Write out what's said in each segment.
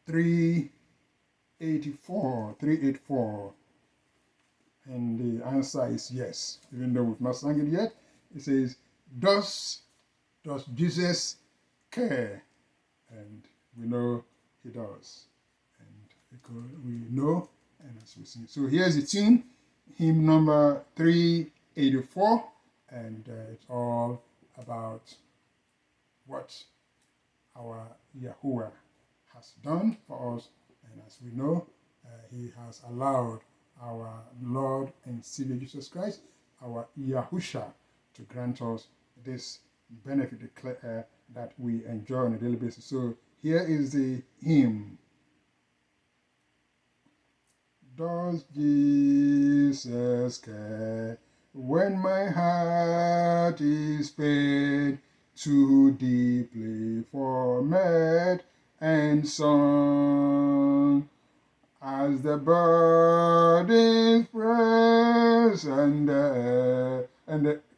384. And the answer is yes. Even though we've not sung it yet, it says, does Jesus care? And we know he does. And we know, and as we sing. So here's the tune, hymn number 384, and it's all about what our Yahuwah has done for us. And as we know, he has allowed our Lord and Savior Jesus Christ, our Yahusha, to grant us this benefit that we enjoy on a daily basis. So here is the hymn. Does Jesus care when my heart is pained too deeply for mirth and song? As the burdens press and the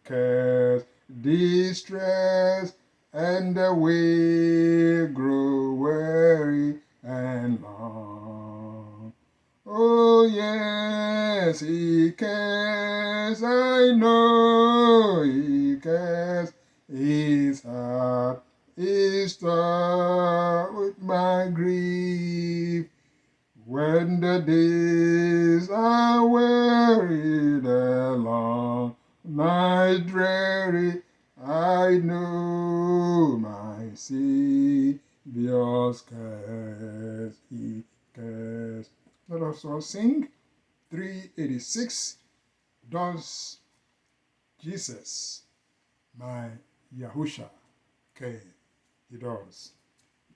cares distress, and the way grow weary and long. Oh yes, he cares, I know he cares. His heart is torn with my grief. When the days are weary, the long night dreary, I know my Savior's cares, he cares. Let us all sing 386. Does Jesus, my Yahusha, care? He does.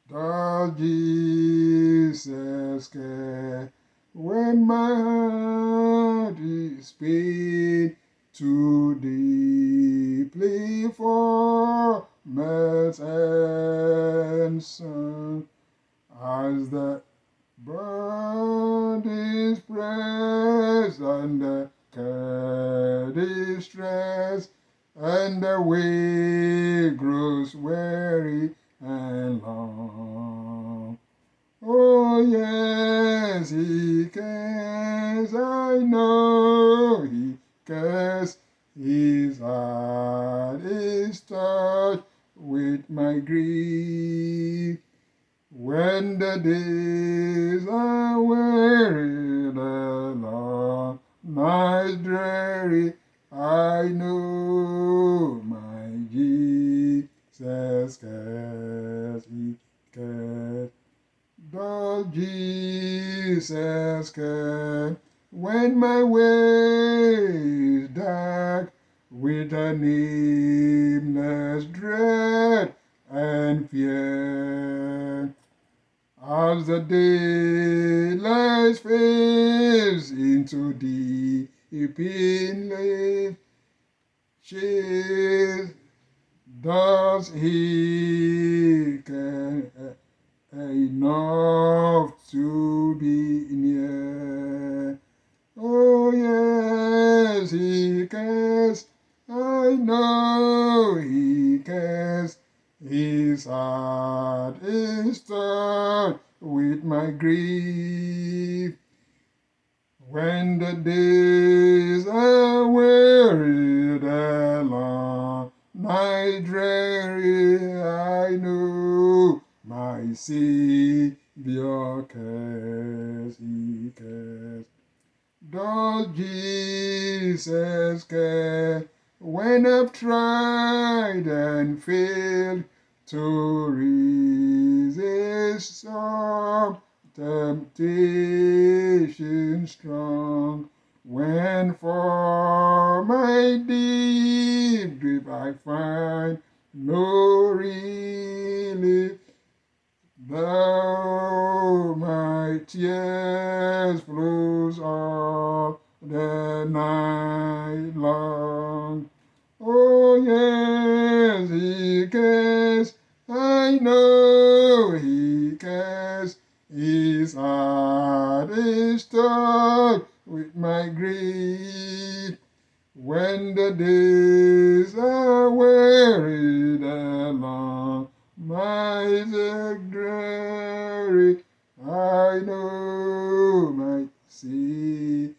Does Jesus care when my heart is pained too deeply for mirth and song? As the burdens press and the care distress, and the way grows weary and long. Oh yes, he cares, I know he cares. His heart is touched with my grief. When the days are weary, the long night dreary, I know my Jesus cares, he cares. Does Jesus care when my way is dark with a nameless dread and fear? As the daylight fades into deep inlet shades, does he care enough to be near? Oh yes, he cares, I know he cares. His heart is torn with my grief. When the days are weary, the long night dreary, I know my Savior cares, he cares. Does Jesus care when I've tried and failed to resist some temptation strong? When for my deep grief I find no relief, though my tears flows all the night long. Oh yes, he cares, I know he cares. His heart is torn with my grief. When the days are weary, the long nights are dreary, I know my Savior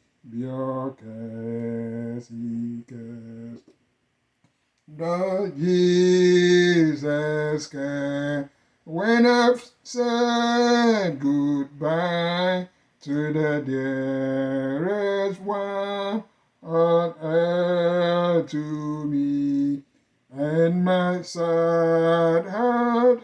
cares, he cares. Does Jesus care when I've said goodbye to the dearest one on earth to me, and my sad heart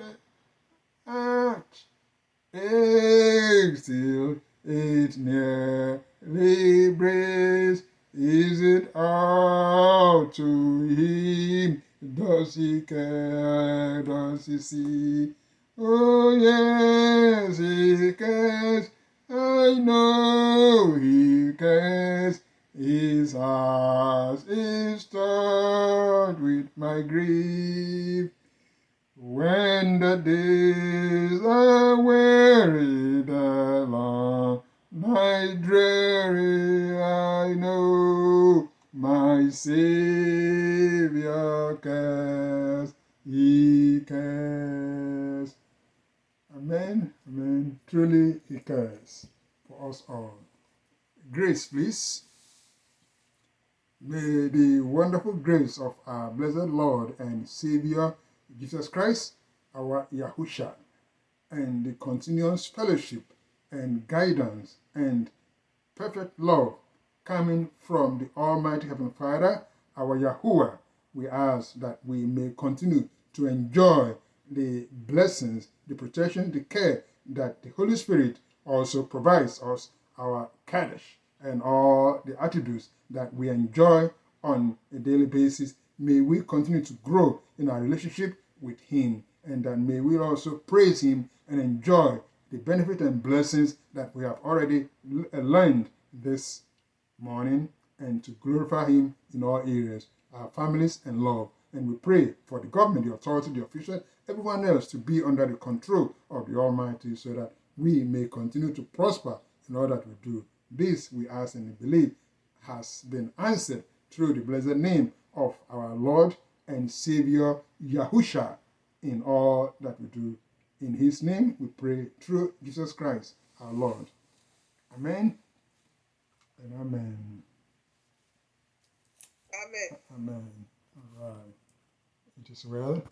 aches till it nearly breaks? Is it all to him? Does he care? Does he see? Oh yes, he cares. I know he cares. His heart is touched with my grief. When the days are weary, the long night dreary, I know my Savior cares, he cares. Amen, amen. Truly he cares for us all. Grace, please. May the wonderful grace of our blessed Lord and Savior Jesus Christ, our Yahusha, and the continuous fellowship and guidance and perfect love coming from the Almighty Heavenly Father, our Yahuwah, we ask that we may continue to enjoy the blessings, the protection, the care that the Holy Spirit also provides us, our Kaddish, and all the attributes that we enjoy on a daily basis. May we continue to grow in our relationship with Him, and that may we also praise Him and enjoy the benefit and blessings that we have already learned this morning, and to glorify Him in all areas, our families and love. And we pray for the government, the authority, the official, everyone else to be under the control of the Almighty, so that we may continue to prosper in all that we do. This we ask and believe has been answered through the blessed name of our Lord and Savior Yahusha in all that we do. In His name we pray through Jesus Christ our Lord. Amen and amen. Amen. Amen. All right. It is well.